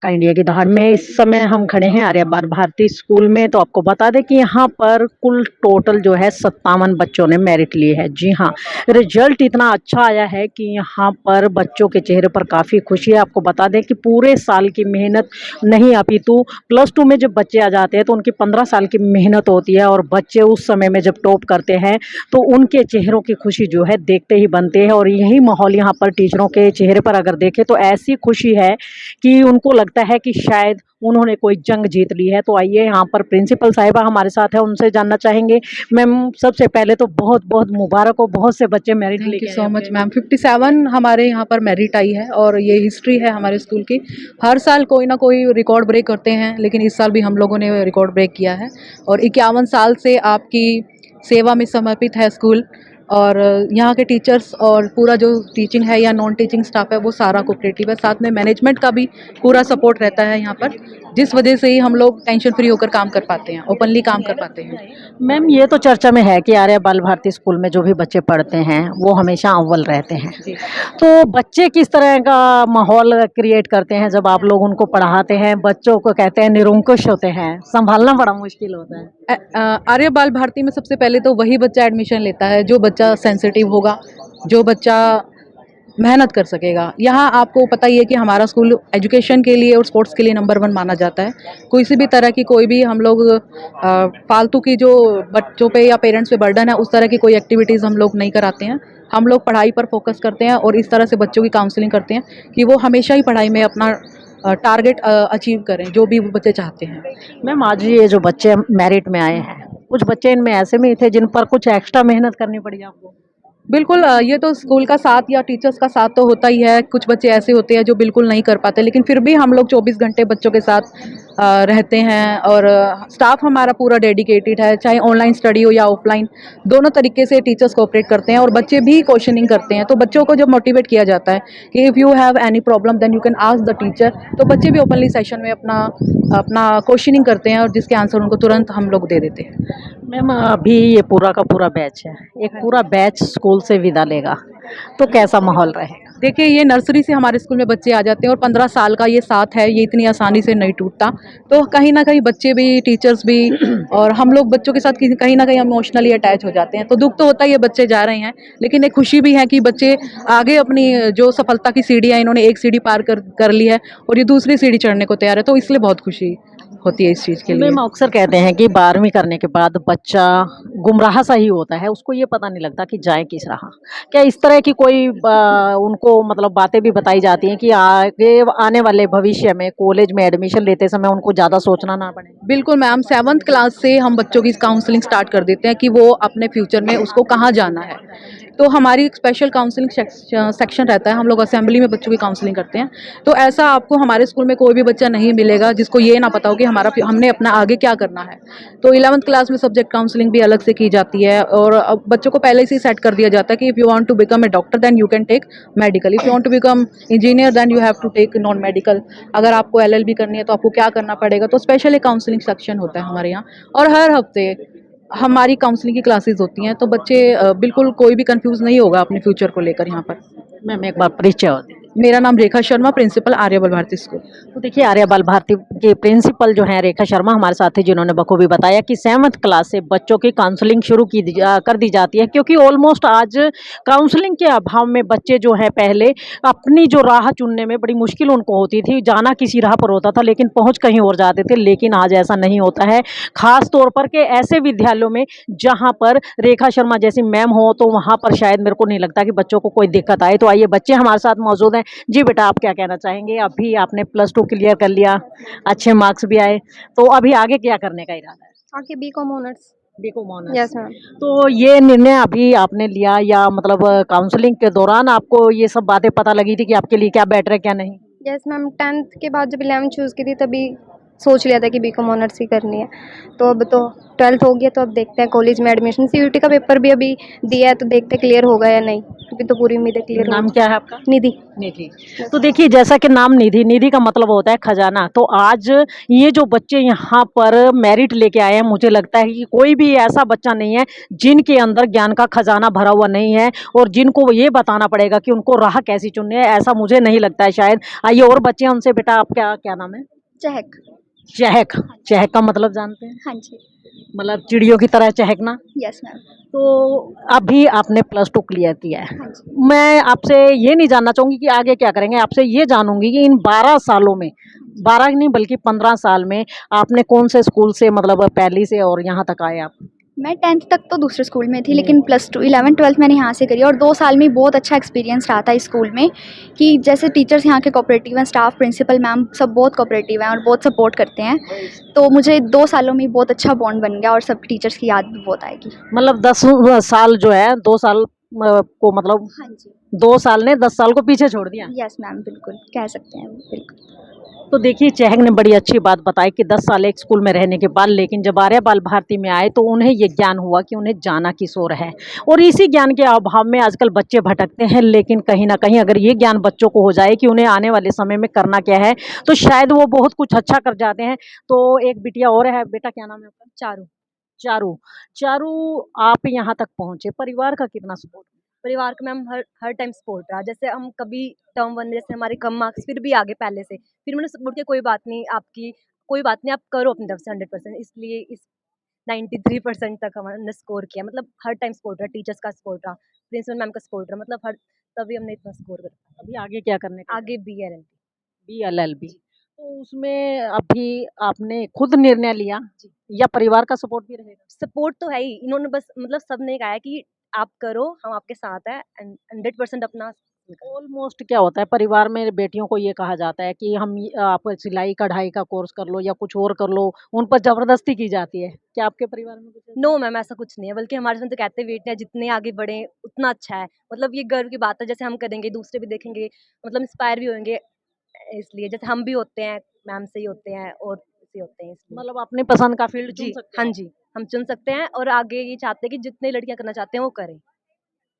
India की धार में इस समय हम खड़े हैं आर्य बाल भारती स्कूल में। तो आपको बता दें कि यहाँ पर कुल टोटल जो है 57 बच्चों ने मेरिट ली है। जी हाँ, रिजल्ट इतना अच्छा आया है कि यहाँ पर बच्चों के चेहरे पर काफ़ी खुशी है। आपको बता दें कि पूरे साल की मेहनत नहीं अपितु प्लस टू में जब बच्चे आ जाते हैं तो उनकी 15 साल की मेहनत होती है, और बच्चे उस समय में जब टॉप करते हैं तो उनके चेहरों की खुशी जो है देखते ही बनती है। और यही माहौल यहाँ पर टीचरों के चेहरे पर अगर देखें तो ऐसी खुशी है कि उनको लगता है कि शायद उन्होंने कोई जंग जीत ली है। तो आइए, यहाँ पर प्रिंसिपल साहिबा हमारे साथ है, उनसे जानना चाहेंगे। मैम, सबसे पहले तो बहुत बहुत मुबारक हो, बहुत से बच्चे मेरिट थैंक लेके यू आए सो मच अपने। मैम। 57 हमारे यहाँ पर मेरिट आई है और ये हिस्ट्री है हमारे स्कूल की। हर साल कोई ना कोई रिकॉर्ड ब्रेक करते हैं, लेकिन इस साल भी हम लोगों ने रिकॉर्ड ब्रेक किया है। और 51 साल से आपकी सेवा में समर्पित है स्कूल। और यहाँ के टीचर्स और पूरा जो टीचिंग है या नॉन टीचिंग स्टाफ है वो सारा कोऑपरेटिव है। साथ में मैनेजमेंट का भी पूरा सपोर्ट रहता है यहाँ पर, जिस वजह से ही हम लोग टेंशन फ्री होकर काम कर पाते हैं, ओपनली काम कर पाते हैं। मैम, ये तो चर्चा में है कि आर्य बाल भारती स्कूल में जो भी बच्चे पढ़ते हैं वो हमेशा अव्वल रहते हैं। जी। तो बच्चे किस तरह का माहौल क्रिएट करते हैं जब आप लोग उनको पढ़ाते हैं? बच्चों को कहते हैं निरंकुश होते हैं, संभालना बड़ा मुश्किल होता है। आर्य बाल भारती में सबसे पहले तो वही बच्चा एडमिशन लेता है जो बच्चा सेंसिटिव होगा, जो बच्चा मेहनत कर सकेगा। यहाँ आपको पता ही है कि हमारा स्कूल एजुकेशन के लिए और स्पोर्ट्स के लिए नंबर 1 माना जाता है। कोई सी भी तरह की कोई भी हम लोग फालतू की जो बच्चों पे या पेरेंट्स पे बर्डन है, उस तरह की कोई एक्टिविटीज़ हम लोग नहीं कराते हैं। हम लोग पढ़ाई पर फोकस करते हैं और इस तरह से बच्चों की काउंसलिंग करते हैं कि वो हमेशा ही पढ़ाई में अपना टारगेट अचीव करें, जो भी वो बच्चे चाहते हैं। मैम, आज ये जो बच्चे मेरिट में आए हैं, कुछ बच्चे इनमें ऐसे भी थे जिन पर कुछ एक्स्ट्रा मेहनत करनी पड़ी आपको? बिल्कुल, ये तो स्कूल का साथ या टीचर्स का साथ तो होता ही है। कुछ बच्चे ऐसे होते हैं जो बिल्कुल नहीं कर पाते, लेकिन फिर भी हम लोग 24 घंटे बच्चों के साथ रहते हैं। और स्टाफ हमारा पूरा डेडिकेटेड है, चाहे ऑनलाइन स्टडी हो या ऑफलाइन, दोनों तरीके से टीचर्स कोऑपरेट करते हैं और बच्चे भी क्वेश्चनिंग करते हैं। तो बच्चों को जब मोटिवेट किया जाता है कि if you have any problem then you can ask the teacher, तो बच्चे भी ओपनली सेशन में अपना अपना क्वेश्चनिंग करते हैं और जिसके आंसर उनको तुरंत हम लोग दे देते हैं। मैम, अभी ये पूरा का पूरा बैच है, एक पूरा बैच स्कूल से विदा लेगा, तो कैसा माहौल रहेगा? देखिए, ये नर्सरी से हमारे स्कूल में बच्चे आ जाते हैं और 15 साल का ये साथ है, ये इतनी आसानी से नहीं टूटता। तो कहीं न कहीं बच्चे भी, टीचर्स भी और हम लोग बच्चों के साथ कहीं न कहीं इमोशनली अटैच हो जाते हैं। तो दुःख तो होता ही है, बच्चे जा रहे हैं, लेकिन एक खुशी भी है कि बच्चे आगे अपनी जो सफलता की सीढ़ी है, इन्होंने एक सीढ़ी पार कर ली है और ये दूसरी सीढ़ी चढ़ने को तैयार है। तो इसलिए बहुत खुशी होती है इस चीज़ के लिए। मैम, अक्सर कहते हैं कि 12वीं करने के बाद बच्चा गुमराह सा ही होता है, उसको ये पता नहीं लगता कि जाए किस राह। क्या इस तरह की कोई उनको मतलब बातें भी बताई जाती हैं कि आगे आने वाले भविष्य में कॉलेज में एडमिशन लेते समय उनको ज़्यादा सोचना ना पड़े? बिल्कुल मैम, 7th क्लास से हम बच्चों की काउंसलिंग स्टार्ट कर देते हैं कि वो अपने फ्यूचर में उसको कहाँ जाना है। तो हमारी एक स्पेशल काउंसलिंग सेक्शन रहता है, हम लोग असेंबली में बच्चों की काउंसलिंग करते हैं। तो ऐसा आपको हमारे स्कूल में कोई भी बच्चा नहीं मिलेगा जिसको ये ना पता हो कि हमने अपना आगे क्या करना है। तो 11th क्लास में सब्जेक्ट काउंसलिंग भी अलग से की जाती है और अब बच्चों को पहले से ही सेट कर दिया जाता है कि if you want to become a doctor then you can take medical, if you want to become engineer then you have to take non medical. अगर आपको एलएलबी करनी है तो आपको क्या करना पड़ेगा। तो स्पेशल एक काउंसलिंग सेक्शन होता है हमारे यहाँ और हर हफ्ते हमारी काउंसलिंग की क्लासेस होती हैं। तो बच्चे बिल्कुल कोई भी कंफ्यूज नहीं होगा अपने फ्यूचर को लेकर यहाँ पर। मैम, एक बार परिचय और दे दीजिए। मेरा नाम रेखा शर्मा, प्रिंसिपल आर्य बाल भारती स्कूल। तो देखिए, आर्य बाल भारती के प्रिंसिपल जो हैं रेखा शर्मा हमारे साथ थे, जिन्होंने बखूबी बताया कि 7th क्लास से बच्चों की काउंसलिंग शुरू कर दी जाती है, क्योंकि ऑलमोस्ट आज काउंसलिंग के अभाव में बच्चे जो हैं पहले अपनी जो राह चुनने में बड़ी मुश्किल उनको होती थी, जाना किसी राह पर होता था लेकिन पहुंच कहीं और जाते थे। लेकिन आज ऐसा नहीं होता है, खास तौर पर के ऐसे विद्यालयों में जहां पर रेखा शर्मा जैसी मैम हो, तो वहां पर शायद मेरे को नहीं लगता कि बच्चों को कोई दिक्कत आए। तो आइए, बच्चे हमारे साथ मौजूद हैं। जी बेटा, आप क्या कहना चाहेंगे? अभी आपने +2 क्लियर कर लिया, अच्छे मार्क्स भी आए, तो अभी आगे क्या करने का इरादा है? आगे B Com honours. B Com honours. Yes ma'am. तो ये निर्णय अभी आपने लिया या मतलब काउंसलिंग के दौरान आपको ये सब बातें पता लगी थी कि आपके लिए क्या बेटर है क्या नहीं? यस मैम, 10th के बाद जब 11th चूज़ की थी तभी सोच लिया था कि बीकॉम ऑनर्स ही करनी है। तो अब तो 12th हो गया, तो अब देखते हैं कॉलेज में एडमिशन। सीयूटी का पेपर भी अभी दिया है, तो देखते हैं क्लियर होगा या नहीं। अभी तो पूरी उम्मीद है क्लियर नाम होगा। क्या है आपका? निधि। निधि। तो देखिए, जैसा कि नाम निधि, निधि का मतलब होता है खजाना। तो आज ये जो बच्चे यहाँ पर मेरिट लेके आए हैं, मुझे लगता है कि कोई भी ऐसा बच्चा नहीं है जिनके अंदर ज्ञान का खजाना भरा हुआ नहीं है और जिनको ये बताना पड़ेगा कि उनको राह कैसी चुननी है, ऐसा मुझे नहीं लगता है शायद। आइए और बच्चे हैं, उनसे बेटा आप क्या क्या नाम है? चहक। चहक। चहक का मतलब जानते हैं? हाँ जी। मतलब चिड़ियों की तरह चहकना। Yes ma'am. तो अभी आपने +2 क्लियर किया है। हाँ जी। मैं आपसे ये नहीं जानना चाहूँगी कि आगे क्या करेंगे, आपसे ये जानूँगी कि इन 12 सालों में, 12 नहीं बल्कि 15 साल में आपने कौन से स्कूल से, मतलब पहली से और यहाँ तक आए आप? मैं 10th तक तो दूसरे स्कूल में थी, लेकिन +2 11th 12th मैंने यहाँ से करी और 2 साल में बहुत अच्छा एक्सपीरियंस रहा था इस स्कूल में। कि जैसे टीचर्स यहाँ के कोऑपरेटिव हैं, स्टाफ, प्रिंसिपल मैम सब बहुत कोऑपरेटिव हैं और बहुत सपोर्ट करते हैं। तो मुझे 2 सालों में बहुत अच्छा बॉन्ड बन गया और सब टीचर्स की याद भी बहुत आएगी। मतलब 10 साल जो है, 2 साल को मतलब हाँ जी। 2 साल ने 10 साल को पीछे छोड़ दिया। यस मैम, बिल्कुल कह सकते हैं, बिल्कुल। तो देखिए, चहक ने बड़ी अच्छी बात बताई कि 10 साल एक स्कूल में रहने के बाद, लेकिन जब आर्य बाल भारती में आए तो उन्हें ये ज्ञान हुआ कि उन्हें जाना किस ओर है। और इसी ज्ञान के अभाव में आजकल बच्चे भटकते हैं, लेकिन कहीं ना कहीं अगर ये ज्ञान बच्चों को हो जाए कि उन्हें आने वाले समय में करना क्या है, तो शायद वो बहुत कुछ अच्छा कर जाते हैं। तो एक बिटिया और है, बेटा क्या नाम है आपका? चारू। चारू। चारू, आप यहाँ तक पहुंचे, परिवार का कितना सपोर्ट? परिवार का मैम हर हर टाइम सपोर्ट रहा। जैसे हम कभी टर्म 1 में जैसे हमारे कम मार्क्स फिर भी आगे पहले से, फिर मैंने सपोर्ट किया, कोई बात नहीं आपकी, कोई बात नहीं आप करो अपनी तरफ से 100%, इसलिए इस 93% तक हमने स्कोर किया। मतलब हर टाइम सपोर्ट रहा, टीचर्स का सपोर्ट रहा, प्रिंसिपल मैम का सपोर्ट रहा, मतलब हर तभी हमने इतना स्कोर कर पाया। अभी आगे क्या करने का? आगे BLLB। BLLB। जी। तो उसमें अभी आपने खुद निर्णय लिया जी। या परिवार का सपोर्ट भी रहेगा? सपोर्ट तो है ही, इन्होंने बस मतलब सबने कहा है कि आप करो, हम आपके साथ हैं एंड 100% अपना निकालो। ऑलमोस्ट क्या होता है, परिवार में बेटियों को ये कहा जाता है कि आप सिलाई कढ़ाई का कोर्स कर लो या कुछ और कर लो, उन पर जबरदस्ती की जाती है। क्या आपके परिवार में कुछ ऐसा? नो मैम, ऐसा कुछ नहीं है, बल्कि हमारे उसमें तो कहते हैं बेटियाँ जितने आगे बढ़ें उतना अच्छा है। मतलब ये गर्व की बात है, जैसे हम करेंगे दूसरे भी देखेंगे, मतलब इंस्पायर भी होंगे, इसलिए जैसे हम भी होते हैं, मैम से ही होते हैं और से होते हैं इसलिए। मतलब अपनी पसंद का फील्ड चुन जी, सकते हाँ हो? जी, हम चुन सकते हैं और आगे ये चाहते हैं कि जितनी लड़कियाँ करना चाहते हैं वो करें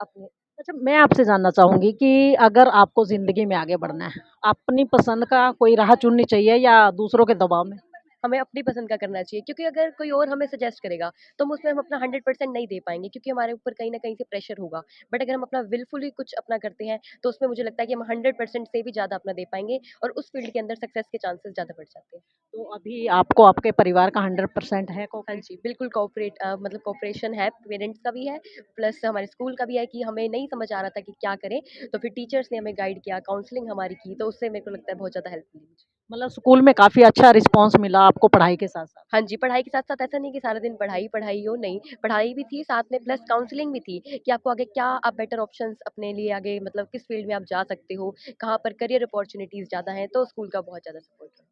अपने। अच्छा, मैं आपसे जानना चाहूंगी कि अगर आपको जिंदगी में आगे बढ़ना है, अपनी पसंद का कोई राह चुननी चाहिए या दूसरों के दबाव में? हमें अपनी पसंद का करना चाहिए, क्योंकि अगर कोई और हमें सजेस्ट करेगा तो हम उसमें हम अपना 100% नहीं दे पाएंगे, क्योंकि हमारे ऊपर कहीं ना कहीं से प्रेशर होगा। बट अगर हम अपना विलफुली कुछ अपना करते हैं तो उसमें मुझे लगता है कि हम 100% से भी ज़्यादा अपना दे पाएंगे और उस फील्ड के अंदर सक्सेस के चांसेस ज़्यादा बढ़ जाते हैं। तो अभी आपको आपके परिवार का 100% है को? हाँ जी, बिल्कुल कोऑपरेट मतलब कोऑपरेशन है, पेरेंट्स का भी है, प्लस हमारे स्कूल का भी है। कि हमें नहीं समझ आ रहा था कि क्या करें, तो फिर टीचर्स ने हमें गाइड किया, काउंसलिंग हमारी की, तो उससे मेरे को लगता है बहुत ज़्यादा हेल्प मिली मुझे। मतलब स्कूल में काफी अच्छा रिस्पांस मिला आपको पढ़ाई के साथ साथ? हाँ जी, पढ़ाई के साथ-साथ ऐसा नहीं कि सारा दिन पढ़ाई, पढ़ाई हो, नहीं, पढ़ाई भी थी, साथ में प्लस काउंसलिंग भी थी कि आपको आगे क्या आप बेटर ऑप्शंस अपने लिए आगे मतलब किस फील्ड में आप जा सकते हो, कहाँ पर करियर अपॉर्च्युनिटीज़ ज़्यादा हैं, तो स्कूल का बहुत ज़्यादा सपोर्ट रहा।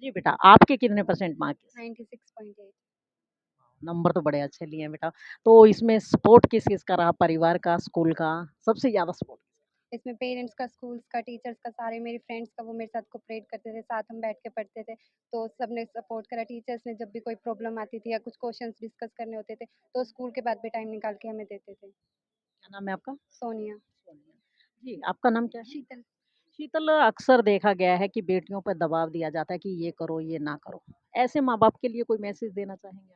जी बेटा, आपके कितने परसेंट मार्क्स? 96.8। नंबर तो बड़े अच्छे लिए हैं बेटा। तो इसमें सपोर्ट किस किस का रहा, परिवार का, स्कूल का, सबसे ज्यादा सपोर्ट? इसमें पेरेंट्स का, स्कूल्स का, टीचर्स का, सारे मेरे फ्रेंड्स का, वो मेरे साथ कोऑपरेट करते थे, साथ हम बैठ के पढ़ते थे, तो सबने सपोर्ट करा। टीचर्स ने जब भी कोई प्रॉब्लम आती थी या कुछ क्वेश्चंस डिस्कस करने होते थे, तो स्कूल के बाद भी टाइम निकाल के हमें देते थे। क्या नाम है आपका? सोनिया। सोनिया। जी, आपका नाम क्या है? शीतल। शीतल, अक्सर देखा गया है कि बेटियों पर दबाव दिया जाता है कि ये करो, ये ना करो। ऐसे माँ बाप के लिए कोई मैसेज देना चाहेंगे आप?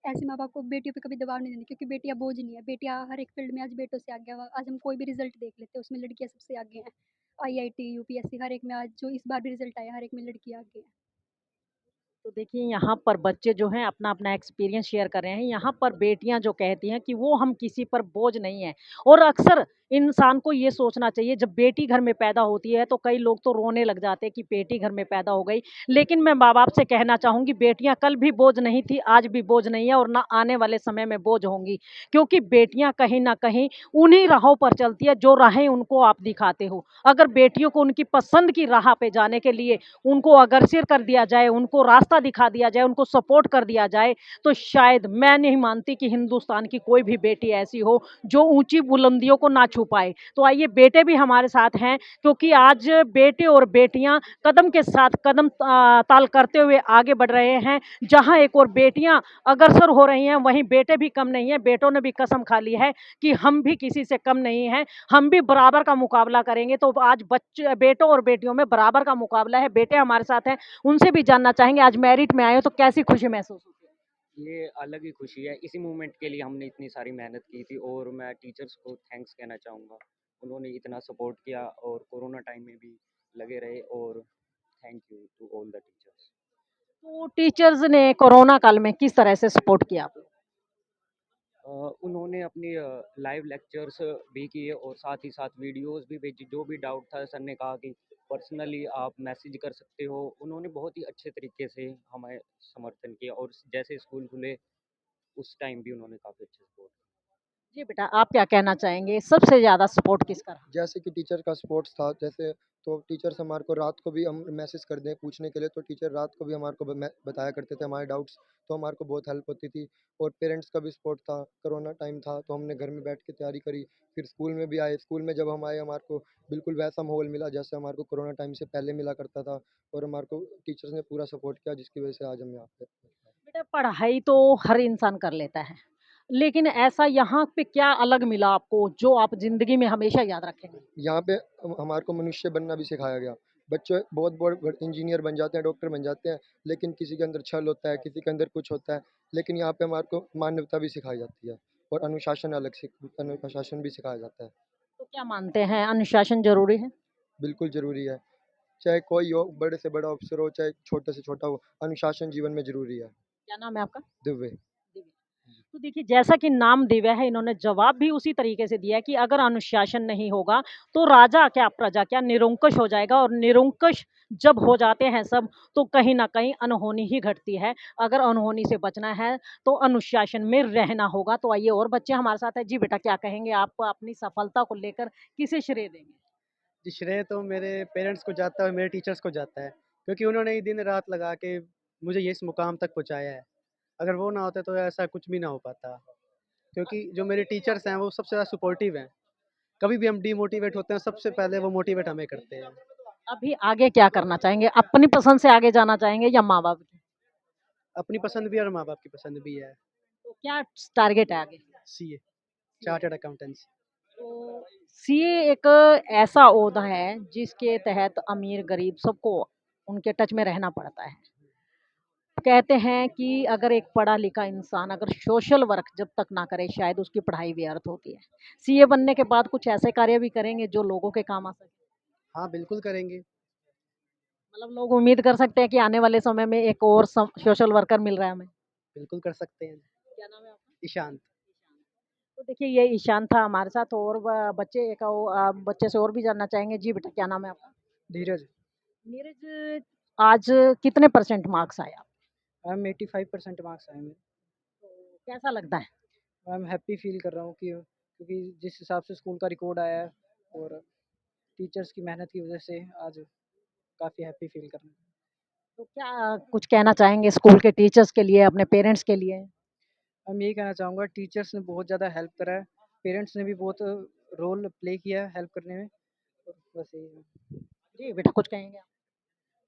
ऐसे माँ बाप को बेटियों पे कभी दबाव नहीं देना, क्योंकि बेटियां बोझ नहीं है। बेटियां हर एक फील्ड में आज बेटों से आगे हैं। आज हम कोई भी रिजल्ट देख लेते हैं, उसमें लड़कियां सबसे आगे हैं। आईआईटी, यूपीएससी, हर एक में आज जो इस बार भी रिजल्ट आया, हर एक में लड़कियां आगे हैं। तो देखिए, यहाँ पर बच्चे जो हैं अपना-अपना एक्सपीरियंस शेयर कर रहे हैं। यहाँ पर बेटियाँ जो कहती हैं कि वो हम किसी पर बोझ नहीं हैं, और अक्सर इंसान को ये सोचना चाहिए, जब बेटी घर में पैदा होती है तो कई लोग तो रोने लग जाते हैं कि बेटी घर में पैदा हो गई। लेकिन मैं माँ-बाप से कहना चाहूँगी, बेटियाँ कल भी बोझ नहीं थी, आज भी बोझ नहीं है और ना आने वाले समय में बोझ होंगी। क्योंकि बेटियाँ कहीं न कहीं उन्हीं राहों पर चलती है जो राहें उनको आप दिखाते हो। अगर बेटियों को उनकी पसंद की राह पे जाने के लिए उनको अग्रसर कर दिया जाए, उनको रास्ता दिखा दिया जाए, उनको सपोर्ट कर दिया जाए, तो शायद मैं नहीं मानती कि हिंदुस्तान की कोई भी बेटी ऐसी हो जो ऊँची बुलंदियों को ना छू छू पाए। तो आइए बेटे भी हमारे साथ हैं, क्योंकि आज बेटे और बेटियां कदम के साथ कदम ताल करते हुए आगे बढ़ रहे हैं। जहां एक और बेटियां अग्रसर हो रही हैं, वहीं बेटे भी कम नहीं है। बेटों ने भी कसम खा ली है कि हम भी किसी से कम नहीं हैं, हम भी बराबर का मुकाबला करेंगे। तो आज बच्चे, बेटों और बेटियों में बराबर का मुकाबला है। बेटे हमारे साथ हैं, उनसे भी जानना चाहेंगे आज मेरिट में आए हो तो कैसी खुशी महसूस होती है? ये अलग ही खुशी है। इसी मूवमेंट के लिए हमने इतनी सारी मेहनत की थी और मैं टीचर्स को थैंक्स कहना चाहूँगा। उन्होंने इतना सपोर्ट किया और कोरोना टाइम में भी लगे रहे, और thank you to all the teachers. तो टीचर्स ने कोरोना काल में किस तरह से सपोर्ट किया आपको? उन्होंने अपनी लाइव लेक्चर्स भी किए और साथ ही साथ वीडियोस भी भेजी। जो भी डाउट था सर ने कहा कि पर्सनली आप मैसेज कर सकते हो। उन्होंने बहुत ही अच्छे तरीके से हमें समर्थन किया, और जैसे स्कूल खुले उस टाइम भी उन्होंने काफ़ी अच्छे सपोर्ट। जी बेटा, आप क्या कहना चाहेंगे? सबसे ज़्यादा सपोर्ट किसका रहा? जैसे कि टीचर का सपोर्ट्स था, जैसे तो टीचर्स हमारे को रात को भी हम मैसेज कर दें पूछने के लिए, तो टीचर रात को भी हमारे को बताया करते थे हमारे डाउट्स, तो हमारे को बहुत हेल्प होती थी। और पेरेंट्स का भी सपोर्ट था। कोरोना टाइम था तो हमने घर में बैठ के तैयारी करी, फिर स्कूल में भी आए। स्कूल में जब हम आए हमारे को बिल्कुल वैसा माहौल मिला जैसे हमारे को कोरोना टाइम से पहले मिला करता था, और हमारे को टीचर्स ने पूरा सपोर्ट किया, जिसकी वजह से आज हम यहाँ पे। बेटा, पढ़ाई तो हर इंसान कर लेता है, लेकिन ऐसा यहाँ पे क्या अलग मिला आपको जो आप ज़िंदगी में हमेशा याद रखेंगे? यहाँ पे हमारे को मनुष्य बनना भी सिखाया गया। बच्चे बहुत बड़े इंजीनियर बन जाते हैं, डॉक्टर बन जाते हैं, लेकिन किसी के अंदर छल होता है, किसी के अंदर कुछ होता है। लेकिन यहाँ पे हमारे को मानवता भी सिखाई जाती है, और अनुशासन भी सिखाया जाता है। तो क्या मानते हैं अनुशासन ज़रूरी है? बिल्कुल ज़रूरी है। चाहे कोई हो, बड़े से बड़ा अफ़सर हो, चाहे छोटे से छोटा हो, अनुशासन जीवन में ज़रूरी है। क्या नाम है आपका? दिव्य। दिव्या। तो देखिए, जैसा कि नाम दिव्या है, इन्होंने जवाब भी उसी तरीके से दिया है कि अगर अनुशासन नहीं होगा तो राजा क्या प्रजा क्या निरंकुश हो जाएगा, और निरंकुश जब हो जाते हैं सब, तो कहीं न कहीं अनहोनी ही घटती है। अगर अनहोनी से बचना है तो अनुशासन में रहना होगा। तो आइए और बच्चे हमारे साथ हैं। जी बेटा, क्या कहेंगे आप अपनी सफलता को लेकर, किसे श्रेय देंगे? जी, श्रेय तो मेरे पेरेंट्स को जाता है और मेरे टीचर्स को जाता है, क्योंकि उन्होंने ही दिन रात लगा के मुझे ये इस मुकाम तक पहुँचाया है। अगर वो ना होते तो ऐसा कुछ भी ना हो पाता, क्योंकि जो मेरे टीचर्स हैं वो सबसे ज़्यादा सपोर्टिव हैं। कभी भी हम डीमोटिवेट होते हैं, सबसे पहले वो मोटिवेट हमें करते हैं। अभी आगे क्या करना चाहेंगे? अपनी पसंद से आगे जाना चाहेंगे या माँ-बाप की? अपनी पसंद भी है और माँ-बाप की पसंद भी है। तो क्या टारगेट है आगे? CA, chartered accountancy. तो सीए एक ऐसा ओहदा है जिसके तहत अमीर गरीब सबको उनके टच में रहना पड़ता है। कहते हैं कि अगर एक पढ़ा लिखा इंसान अगर सोशल वर्क जब तक ना करे, शायद उसकी पढ़ाई व्यर्थ होती है। सीए बनने के बाद कुछ ऐसे कार्य भी करेंगे जो लोगों के काम आ सके। हाँ, बिल्कुल करेंगे। मतलब लोग उम्मीद कर सकते हैं कि आने वाले समय में एक और सोशल वर्कर मिल रहा है हमें। बिल्कुल कर सकते हैं। क्या नाम है आपका? ईशांत। तो देखिए, ये ईशान था हमारे साथ, और बच्चे बच्चे से और भी जानना चाहेंगे। जी बेटा, क्या नाम है आपका? धीरज। नीरज, आज कितने परसेंट मार्क्स आए आप? मैम 85% मार्क्स आए मेरे। तो कैसा लगता है? मैम हैप्पी फ़ील कर रहा हूँ कि क्योंकि जिस हिसाब से स्कूल का रिकॉर्ड आया है और टीचर्स की मेहनत की वज़ह से आज काफ़ी हैप्पी फ़ील कर रहा हूँ। तो क्या कुछ कहना चाहेंगे स्कूल के टीचर्स के लिए, अपने पेरेंट्स के लिए? मैं यही कहना चाहूँगा, टीचर्स ने बहुत ज़्यादा हेल्प करा है, पेरेंट्स ने भी बहुत रोल प्ले किया है हेल्प करने में, और बस यही है। जी बेटा, कुछ कहेंगे आप?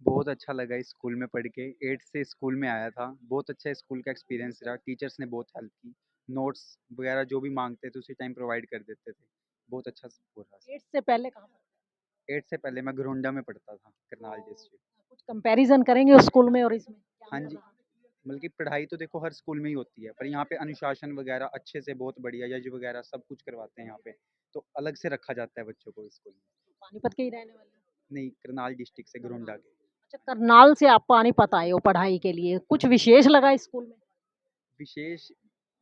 बहुत अच्छा लगा इस स्कूल में पढ़ के। 8th से स्कूल में आया था। बहुत अच्छा स्कूल का एक्सपीरियंस रहा। टीचर्स ने बहुत हेल्प की। नोट्स वगैरह जो भी माँगते थे उसी टाइम प्रोवाइड कर देते थे। बहुत अच्छा हो रहा। 8th से पहले कहाँ पढ़ते 8th से पहले मैं घरोंडा में पढ़ता था, करनाल थे? डिस्ट्रिक्ट। कुछ कंपैरिज़न करेंगे उस स्कूल में और इसमें? क्या हाँ अंतर जी, रहा? बल्कि पढ़ाई तो देखो हर स्कूल में ही होती है, पर यहाँ पे अनुशासन वगैरह अच्छे से बहुत बढ़िया, जज वगैरह सब कुछ करवाते हैं यहाँ पे। तो अलग से रखा जाता है बच्चों को स्कूल में। पानीपत के ही रहने वाले हैं? नहीं, करनाल डिस्ट्रिक्ट से घरोंडा के। अच्छा, करनाल से आप पानीपत आए हो पढ़ाई के लिए, कुछ विशेष लगा इस स्कूल में? विशेष,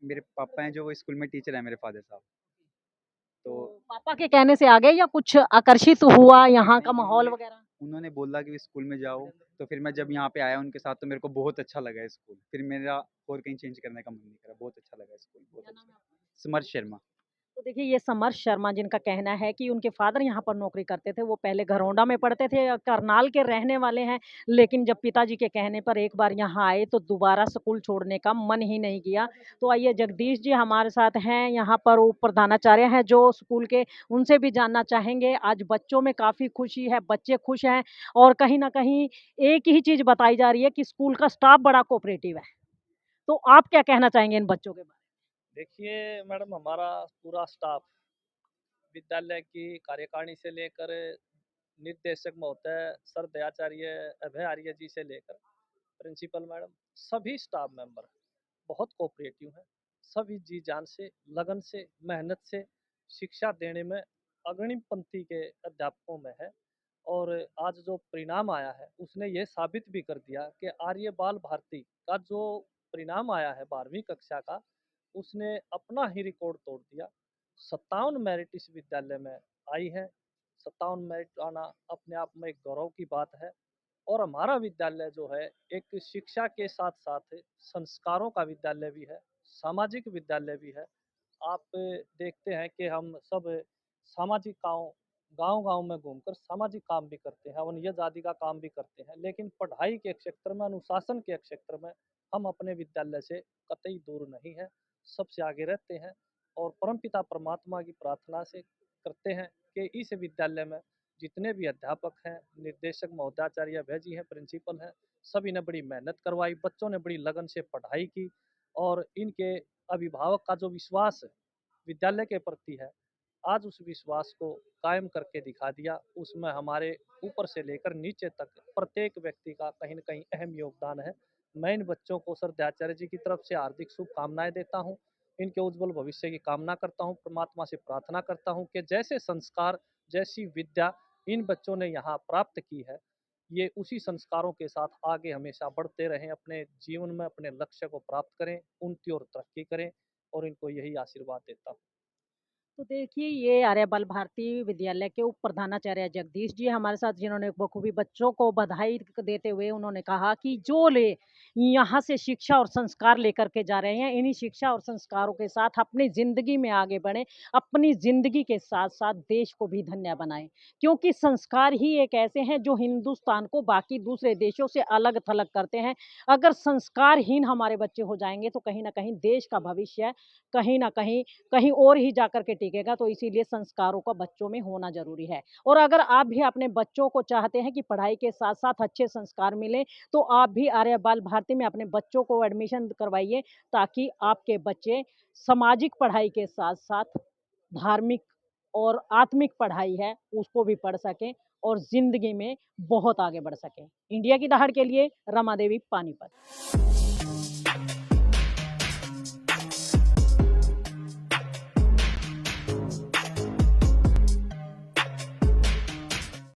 मेरे पापा हैं जो वो स्कूल में टीचर हैं, मेरे फादर साहब। तो तो पापा के कहने से आ गए या कुछ आकर्षित हुआ यहाँ का नहीं, माहौल वगैरह? उन्होंने बोला कि स्कूल में जाओ, तो फिर मैं जब यहाँ पे आया उनके साथ तो मेरे को बहुत अच्छा लगा स्कूल। फिर मेरा और कहीं चेंज करने का मन नहीं करा। बहुत अच्छा लगा स्कूल, बहुत क्या नाम अच्छा। है आपका? समर्थ शर्मा। तो देखिए ये समर शर्मा जिनका कहना है कि उनके फादर यहाँ पर नौकरी करते थे, वो पहले घरौंडा में पढ़ते थे, करनाल के रहने वाले हैं, लेकिन जब पिताजी के कहने पर एक बार यहाँ आए तो दोबारा स्कूल छोड़ने का मन ही नहीं किया। तो आइए जगदीश जी हमारे साथ हैं, यहाँ पर वो प्रधानाचार्य हैं जो स्कूल के, उनसे भी जानना चाहेंगे। आज बच्चों में काफ़ी खुशी है, बच्चे खुश हैं और कहीं न कहीं एक ही चीज़ बताई जा रही है कि स्कूल का स्टाफ बड़ा कोऑपरेटिव है। तो आप क्या कहना चाहेंगे इन बच्चों के बारे में? देखिए मैडम, हमारा पूरा स्टाफ विद्यालय की कार्यकारिणी से लेकर निर्देशक महोदय सर दयाचार्य अभय आर्य जी से लेकर प्रिंसिपल मैडम, सभी स्टाफ मेंबर बहुत कोऑपरेटिव हैं। सभी जी जान से, लगन से, मेहनत से शिक्षा देने में अग्रणी पंक्ति के अध्यापकों में है। और आज जो परिणाम आया है उसने ये साबित भी कर दिया कि आर्य बाल भारती का जो परिणाम आया है 12वीं कक्षा का, उसने अपना ही रिकॉर्ड तोड़ दिया। 57 मेरिट इस विद्यालय में आई है। 57 मेरिट आना अपने आप में एक गौरव की बात है। और हमारा विद्यालय जो है एक शिक्षा के साथ साथ संस्कारों का विद्यालय भी है, सामाजिक विद्यालय भी है। आप देखते हैं कि हम सब सामाजिक गांव-गांव में घूमकर सामाजिक काम भी करते हैं, वंचित आदि का काम भी करते हैं, लेकिन पढ़ाई के क्षेत्र में, अनुशासन के क्षेत्र में हम अपने विद्यालय से कतई दूर नहीं हैं, सबसे आगे रहते हैं। और परमपिता परमात्मा की प्रार्थना से करते हैं कि इस विद्यालय में जितने भी अध्यापक हैं, निर्देशक महोदयाचार्य अभय जी हैं, प्रिंसिपल हैं, सभी ने बड़ी मेहनत करवाई, बच्चों ने बड़ी लगन से पढ़ाई की। और इनके अभिभावक का जो विश्वास विद्यालय के प्रति है, आज उस विश्वास को कायम करके दिखा दिया। उसमें हमारे ऊपर से लेकर नीचे तक प्रत्येक व्यक्ति का कहीं न कहीं अहम योगदान है। मैं इन बच्चों को सर दयाचार्य जी की तरफ से हार्दिक शुभकामनाएँ देता हूँ। इनके उज्ज्वल भविष्य की कामना करता हूँ, परमात्मा से प्रार्थना करता हूँ कि जैसे संस्कार, जैसी विद्या इन बच्चों ने यहाँ प्राप्त की है, ये उसी संस्कारों के साथ आगे हमेशा बढ़ते रहें, अपने जीवन में अपने लक्ष्य को प्राप्त करें, उन्नति और तरक्की करें, और इनको यही आशीर्वाद देता हूँ। तो देखिए ये आर्य बाल भारती विद्यालय के उप प्रधानाचार्य जगदीश जी हमारे साथ, जिन्होंने बखूबी बच्चों को बधाई देते हुए उन्होंने कहा कि जो ले यहाँ से शिक्षा और संस्कार लेकर के जा रहे हैं, इन्हीं शिक्षा और संस्कारों के साथ अपनी ज़िंदगी में आगे बढ़ें, अपनी ज़िंदगी के साथ-साथ देश को भी धन्य बनाएँ। क्योंकि संस्कार ही एक ऐसे हैं जो हिंदुस्तान को बाकी दूसरे देशों से अलग-थलग करते हैं। अगर संस्कारहीन हमारे बच्चे हो जाएँगे तो कहीं न कहीं देश का भविष्य कहीं न कहीं कहीं और ही जाकर के टिकेगा, तो इसीलिए संस्कारों का बच्चों में होना ज़रूरी है। और अगर आप भी अपने बच्चों को चाहते हैं कि पढ़ाई के साथ-साथ अच्छे संस्कार मिलें, तो आप भी आर्य बाल भारती में अपने बच्चों को एडमिशन करवाइए, ताकि आपके बच्चे सामाजिक पढ़ाई के साथ-साथ धार्मिक और आत्मिक पढ़ाई है, उसको भी पढ़ सकें और ज़िंदगी में बहुत आगे बढ़ सकें। इंडिया की दहाड़ के लिए रमा देवी, पानीपत।